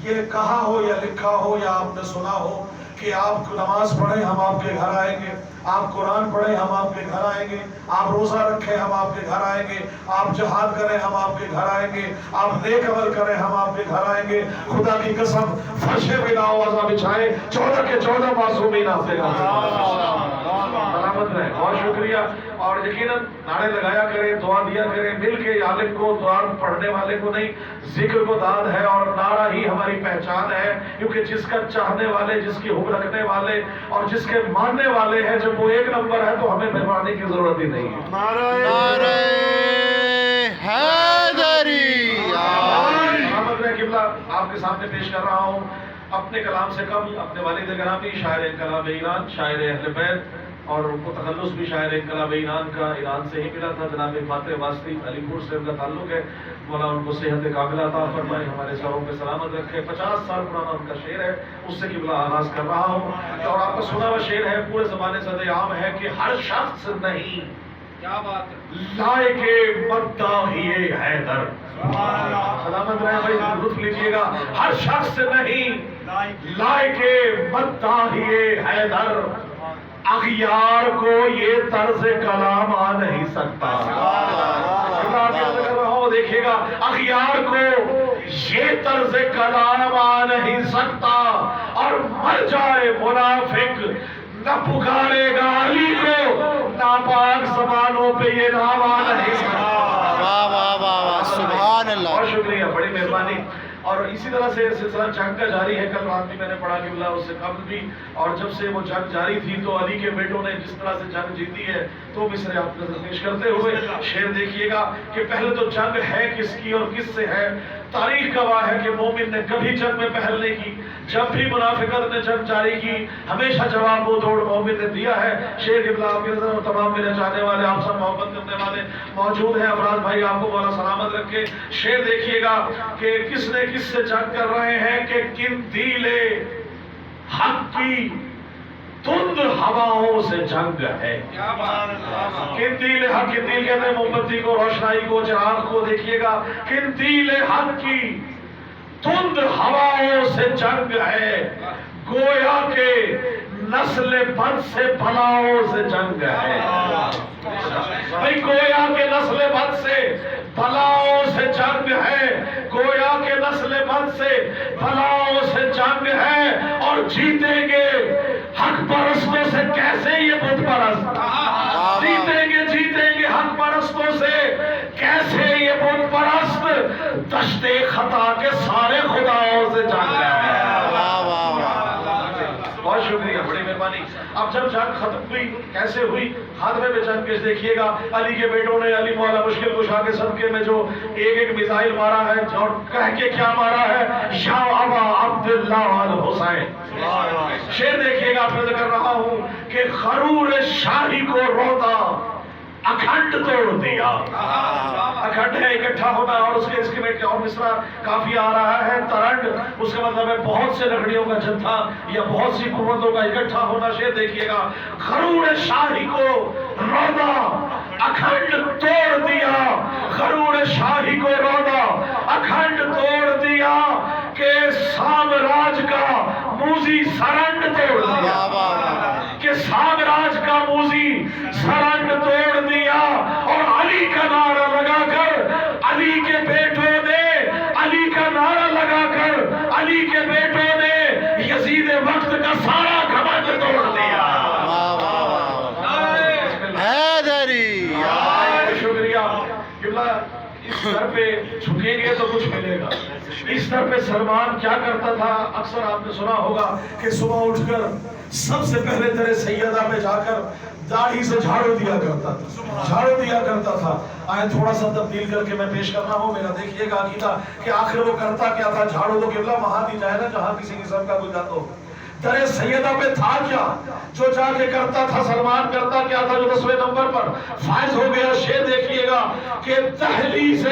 یہ کہا ہو یا لکھا ہو یا آپ نے سنا ہو کہ آپ نماز پڑھیں ہم آپ کے گھر آئیں گے، آپ قرآن پڑھیں ہم آپ کے گھر آئیں گے، آپ روزہ رکھیں ہم آپ کے گھر آئیں گے، آپ جہاد کریں ہم آپ کے گھر آئیں گے، آپ نیک عمل کریں ہم آپ کے گھر آئیں گے، خدا کی قسم فرش بنا آوازہ بچھائیں 14 کے 14 معصومین آپ کے گھر سلامت رہیں۔ بہت شکریہ، اور یقیناً نعرے لگایا کریں، دعا دیا کریں، مل کے عالم کو، دعا پڑھنے والے کو نہیں، ذکر کو داد ہے، اور نعرہ ہی ہماری پہچان ہے، کیونکہ جس کا چاہنے والے، جس کی حکم رکھنے والے اور جس کے ماننے والے ہیں، جب وہ ایک نمبر ہے تو ہمیں مہربانی کی ضرورت ہی نہیں ہے۔ نعرہ حیدری! سلامت رہے قبلہ، آپ کے سامنے پیش کر رہا ہوں اپنے کلام سے قبل اپنے والد گرامی شاعر انقلاب ایران، شاعر اہل بیت، اور ان کو تخلص بھی شاعر انقلاب ایران کا ایران سے ہی ملا تھا، جناب فاتح واسطی علی پور سے ان کا تعلق ہے، مولا ان کو صحت کاملہ عطا فرمائے، ہمارے سروں پہ سلامت رکھے۔ 50 سال پرانا ان کا شعر ہے، اس سے قبلہ آغاز کر رہا ہوں، اور آپ کا سنا ہوا شعر ہے، پورے زمانے سے عام ہے کہ ہر شخص نہیں کیا بات ہے، لائق مداحی حیدر، سلامت رہے بھائی، لطف لیجئے گا، ہر شخص نہیں لائق مداحی حیدر، اغیار کو یہ طرز کلام آ نہیں سکتا۔ دیکھیے گا، اغیار کو یہ طرز کلام آ نہیں سکتا، اور مر جائے منافق نہ پکارے گا علی کو، ناپاک زبانوں پہ یہ نام آ نہیں سکتا۔ واہ واہ واہ واہ، سبحان اللہ! بہت شکریہ، بڑی مہربانی۔ اور اسی طرح سے سلسلہ جنگ کا جاری ہے، کل رات بھی میں نے پڑھا کہ اللہ اس سے قبل بھی، اور جب سے وہ جنگ جاری تھی تو علی کے بیٹوں نے جس طرح سے جنگ جیتی ہے تو مصرے آپ نظر پیش کرتے ہوئے شعر دیکھیے گا کہ پہلے تو جنگ ہے کس کی اور کس سے ہے۔ تاریخ گواہ ہے کہ مومن نے کبھی جنگ میں پہل نہیں کی، جب بھی منافقت نے جنگ جاری کی ہمیشہ جواب وہ دوڑ مومن نے دیا ہے۔ شعر قبلہ آپ کی نظر اور تمام میرے چاہنے والے، آپ سب محبت کرنے والے موجود ہیں، افراز بھائی آپ کو مولا سلامت رکھے۔ شعر دیکھیے گا کہ کس نے کس سے جنگ کر رہے ہیں کہ قندیل حق کی تند ہواؤں سے جنگ ہے۔ کیا بات ہے، قندیل حق، قندیل کہتے ہیں موم بتی کو، روشنائی کو، چراغ کو۔ دیکھیے گا قندیل حق کی تند ہواؤں سے جنگ ہے، گویا کہ نسل بد سے بلاؤں سے جنگ ہے۔ بھئی گویا کہ نسل بد سے بلاؤں سے جنگ ہے، گویا کہ نسل بد سے بلاؤں سے جنگ ہے، اور جیتیں گے حق پرستوں سے کیسے یہ بت پرست، جیتیں گے حق پرستوں سے کیسے یہ بت پرست، دشت خطا کے سارے خداؤں سے جنگ ہے۔ بہت شکریہ، بڑی مہربانی۔ اب جب جنگ ختم ہوئی کیسے ہوئی، خاتمے میں جنگ کے دیکھیے گا علی کے بیٹوں نے علی مولا مشکل کشا کے صدقے میں جو ایک ایک میزائل مارا ہے، اور کہہ کے کیا مارا ہے، یا ابا عبداللہ الحسین۔ شعر دیکھیے گا، میں ذکر رہا ہوں کہ غرور شاہی کو روتا اکھنڈ توڑ دیا۔ اکھنڈ ہے اکٹھا ہونا، اور اس کے میں اور مصرع کافی آ رہا ہے ترنڈ، اس کا مطلب ہے بہت سے لکڑیوں کا جتھا یا بہت سی قوتوں کا اکٹھا ہونا۔ شعر دیکھیے گا، غرور شاہی کو رودا اکھنڈ توڑ دیا، غرور شاہی کو رودا اکھنڈ توڑ دیا، کہ سامراج کا موزی سرنڈ توڑ دیا، کہ سامراج کا موزی سرنڈ توڑ دیا، اور علی کا نعرہ لگا کر علی کے بیٹوں نے، علی کا نعرہ لگا کر علی کے بیٹوں نے یزید وقت کا سارا گھمنڈ توڑ دیا۔ حیدری! شکریہ قبلہ، اس در پہ جھکیں گے تو کچھ ملے گا۔ اس در پہ سلمان کیا کرتا تھا، اکثر آپ نے سنا ہوگا کہ صبح اٹھ کر سب سے پہلے تیرے سیدہ پہ جا کر داڑھی سے جھاڑو دیا کرتا تھا، جھاڑو دیا کرتا تھا۔ آئے تھوڑا سا تبدیل کر کے میں پیش کر رہا ہوں، میرا دیکھیے گا عقیدہ کہ آخر وہ کرتا کیا تھا۔ جھاڑو تو قبلہ وہاں دی جائے نا جہاں کسی قسم کا کوئی تو در سیدہ پہ تھا کیا جو جا کے کرتا تھا۔ سلمان کرتا کیا تھا جو 10ویں نمبر پر فائز ہو گیا۔ شعر دیکھیے گا کہ دہلیز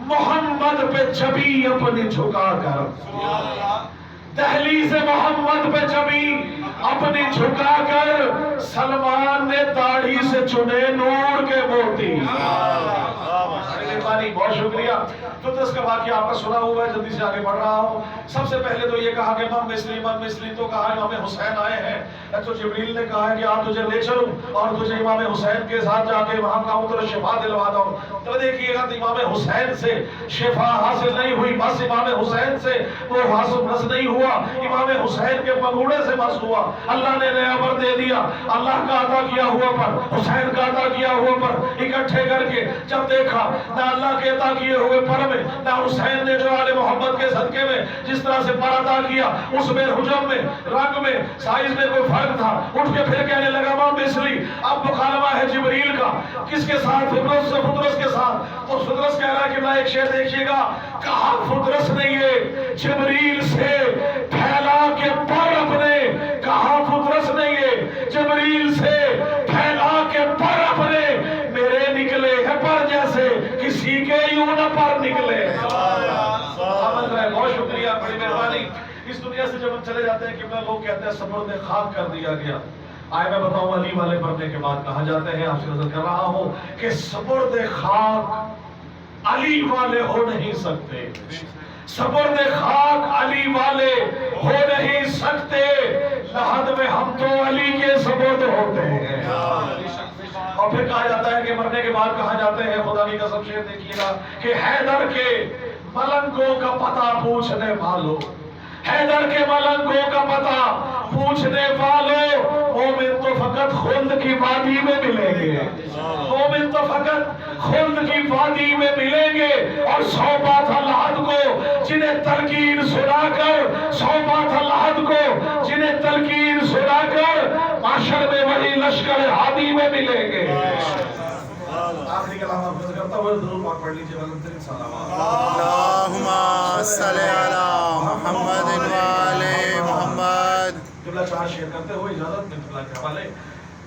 محمد پہ جبی اپنی جھکا کر، دہلیز محمد پہ جبی اپنی جھکا کر، سلمان نے داڑھی سے چنے نور کے موتی۔ مہربانی، بہت شکریہ۔ فطرس کا واقعہ آپ کا سنا ہوا ہے، جلدی سے آگے بڑھ رہا ہوں۔ سب سے پہلے تو یہ کہا کہ من مثلی تو کہا امام حسین آئے ہیں، تو جبریل نے کہا کہ آپ تجھے لے چلوں اور تجھے امام حسین کے ساتھ جا کے وہاں کہوں تو شفا دلوا دو۔ تو دیکھیے گا امام حسین سے شفا حاصل نہیں ہوئی، بس امام حسین سے وہ حاصل بس نہیں ہوا، امام حسین کے پگوڑے سے بس ہوا۔ اللہ نے نیا پر دے دیا، اللہ کا عطا کیا ہوا پر، حسین کا عطا کیا ہوا پر اکٹھے کر کے جب دیکھا نہ اللہ کے عطا کیے ہوئے پر میں، نہ حسین نے جو آل محمد کے صدقے میں جس طرح سے پر عطا کیا، اس میں حجم میں، رنگ میں، سائز میں کوئی فرق تھا۔ اٹھ کے پھر کہنے لگا ماں مثلی، اب مکالمہ ہے جبریل کا، کس کے ساتھ؟ فطرس کے ساتھ۔ تو فطرس کہہ رہا ہے کہ میں ایک شعر دیکھیے گا، کہا فطرس نے یہ جبریل سے پھیلا کے پر اپنے، کہا فطرس نے یہ جبریل سے پھیلا کے پر اپنے، میرے نکلے ہیں پر جیسے کسی کے یوں نہ پر نکلے۔ بہت شکریہ، بڑی مہربانی۔ اس دنیا سے جب ہم چلے جاتے ہیں کہ لوگ کہتے ہیں سپرد خاک کر دیا گیا، آئے میں بتاؤں علی والے پڑھنے کے بعد کہا جاتے ہیں، آپ سے نظر کر رہا ہوں کہ سپرد خاک علی والے ہو نہیں سکتے، سپرد خاک علی والے ہو نہیں سکتے، لحد میں ہم تو علی کے سپرد ہوتے ہیں۔ اور پھر کہا جاتا ہے کہ مرنے کے بعد کہا جاتے ہیں، خدا کی قسم شعر دیکھیے گا کہ حیدر کے ملنگوں کا پتہ پوچھنے والوں، حیدر کے ملنگوں کا پتہ پوچھنے والوں، مومن تو فقط خلد کی وادی میں ملیں گے، مومن تو فقط خلد کی وادی میں ملیں گے۔ اور سونپا تھا لحد کو جنہیں تلقین سنا کر، سونپا تھا لحد کو جنہیں تلقین سنا کر، معاشر میں وہی لشکر ہادی میں ملیں گے۔ آخری کلام آپ کرتا ہوا ضرور پاک پڑھ لیجیے، بلندترین سلام۔ اللہم صلی علی محمد وآل محمد۔ قبلہ چار شعر کرتے ہوئے اجازت میں قبلہ کے حوالے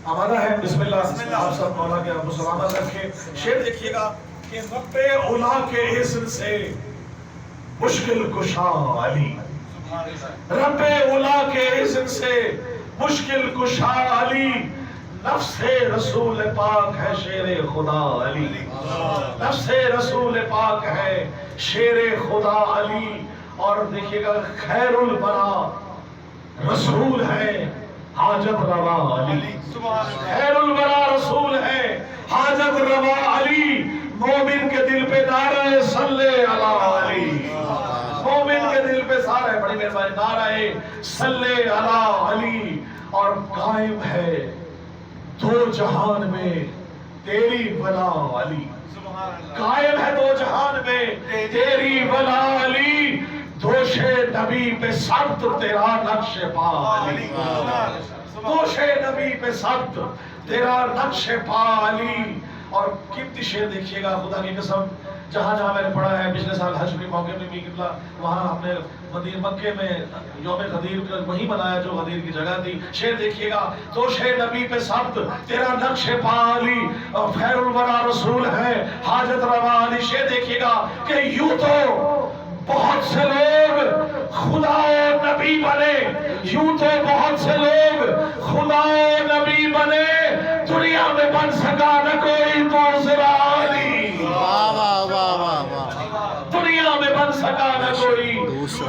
آمادہ ہے۔ بسم اللہ، آپ سب مولا کے رب و سلامت رکھے۔ شعر دیکھیے گا کہ رب اولا کے اذن سے مشکل کشا علی، رب اولا کے اذن سے مشکل کشا علی، نفس رسول پاک ہے شیر خدا علی، نفس رسول پاک ہے شیر خدا علی۔ اور دیکھیے گا خیر البرا رسول ہے حاجت روا علی، خیر البرا رسول ہے حاجت روا علی، مومن کے دل پہ نعرہ صلی علی علی، مومن کے دل پہ سارے بڑی مہربانی نعرہ صلی علی علی۔ اور قائم ہے دو جہان میں تیری ولا علی، قائم ہے دو جہان میں تیری ولا علی، دوش نبی پہ سخت تیرا نقش پا علی، دوش نبی پہ سخت تیرا نقش پا علی۔ اور قیمتی شعر دیکھیے گا، خدا کی قسم جہاں جہاں میں نے پڑھا ہے، پچھلے سال حج کے موقع میں بھی قبلہ وہاں ہم نے مکے میں یوم غدیر وہی منایا جو غدیر کی جگہ تھی۔ شعر دیکھیے گا، دوش نبی پہ سخت تیرا نقش پا علی، خیر الورا رسول ہے حاجت روا علی۔ شعر دیکھیے گا کہ یوں تو بہت سے لوگ خدا و نبی بنے، یوں تو بہت سے لوگ خدا و نبی بنے، دنیا میں بن سکا نہ کوئی دوسرا علی، واہ واہ واہ واہ واہ، دنیا میں بن سکا نہ کوئی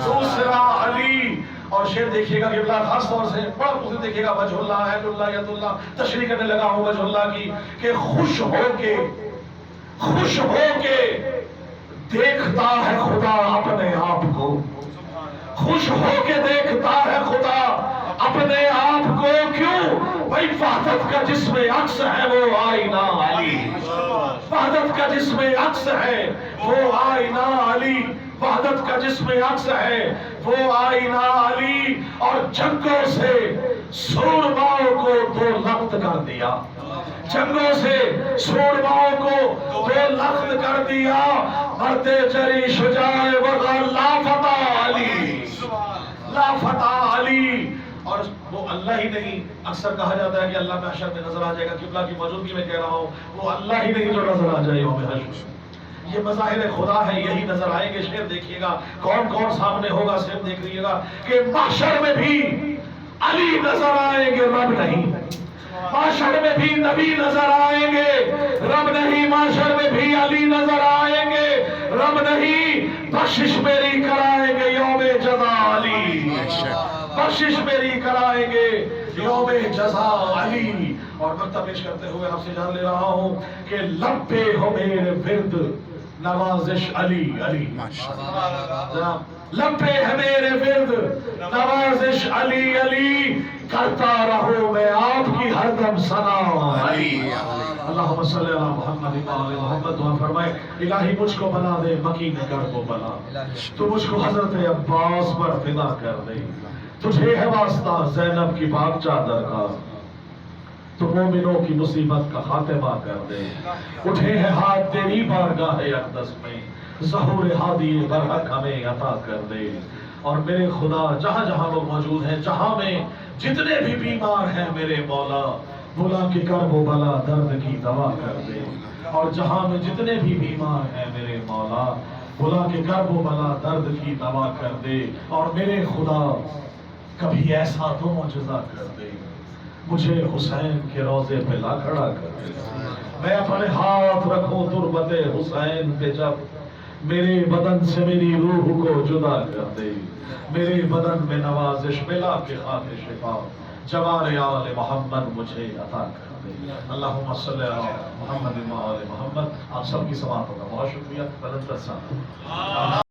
دوسرا علی۔ اور شعر دیکھیے گا کہ خاص طور سے بڑا خوب دیکھیے گا، وجہ اللہ ہے اللہ ید اللہ، تشریح کرنے لگا ہوں وجہ اللہ کی، کہ خوش ہو کے دیکھتا ہے خدا اپنے آپ کو، خوش ہو کے دیکھتا ہے خدا اپنے آپ کو، کیوں؟ بھائی وحدت کا جسم عکس ہے وہ آئینہ علی، وحدت کا جسم عکس ہے وہ آئینہ علی، وحدت کا جسم عکس ہے وہ آئینہ علی۔ اور جنگوں سے سورماؤں کو دو لخت کر دیا، جنگوں سے سورماؤں کو دو لخت کر دیا، مرتے چری شجاع وغا لا فتح علی، لا فتح علی۔ اور وہ اللہ ہی نہیں، اکثر کہا جاتا ہے کہ اللہ محشر میں نظر آ جائے گا، قبلہ کی موجودگی میں کہہ رہا ہوں، وہ اللہ ہی نہیں جو نظر آ جائے یوم حشر۔ یہ مظاہر خدا ہے، یہی نظر آئیں گے۔ شعر دیکھیے گا کون کون سامنے ہوگا، صرف دیکھ لیے گا کہ محشر میں بھی علی نظر آئیں گے، رب نہیں، معاشر میں بھی نبی نظر آئیں گے، رب نہیں معاشر میں بھی علی نظر آئیں گے، رب نہیں بخشش میری کرائیں گے یوم جزا علی، بخشش میری کرائیں گے یوم جزا علی۔ اور نقطہ پیش کرتے ہوئے آپ سے جان لے رہا ہوں کہ لب پہ ہو میرے ورد نوازش علی علی، لب پہ ہے میرے ورد نوازش علی علی، کرتا رہو میں آپ کی ہر دم ثنا علی۔ اللہم صلی علی محمد وآل محمد۔ دعا فرمائے الہی مجھ کو بنا دے مکین کرب و بلا، تو مجھ کو حضرت عباس پر فدا کر دے، تجھے ہے واسطہ زینب کی پاک چادر کا، تو مومنوں کی مصیبت کا خاتمہ کر دے، اٹھے ہیں ہاتھ تیری بارگاہ اقدس میں، ظہور ہادی برحق ہمیں عطا کر دے۔ اور میرے خدا جہاں جہاں لوگ موجود ہیں، جہاں میں جتنے بھی بیمار ہیں میرے مولا، بلا کے کرب و بلا درد کی دوا کر دے، اور جہاں میں جتنے بھی بیمار ہیں میرے مولا، بلا کے کرب و بلا درد کی دوا کر دے۔ اور میرے خدا کبھی ایسا تو معجزہ کر دے، مجھے حسین کے روضے پہ لا کھڑا کر دے، میں اپنے ہاتھ رکھوں تربت حسین پہ، جب میرے بدن سے میری روح کو جدا کر دے، میرے بدن میں نوازش ملا کے خاطر شفا، جوار آل محمد مجھے عطا کر دے۔ اللہم صلی علی محمد و آل محمد۔ آپ سب کی سماعتوں کا بہت شکریہ۔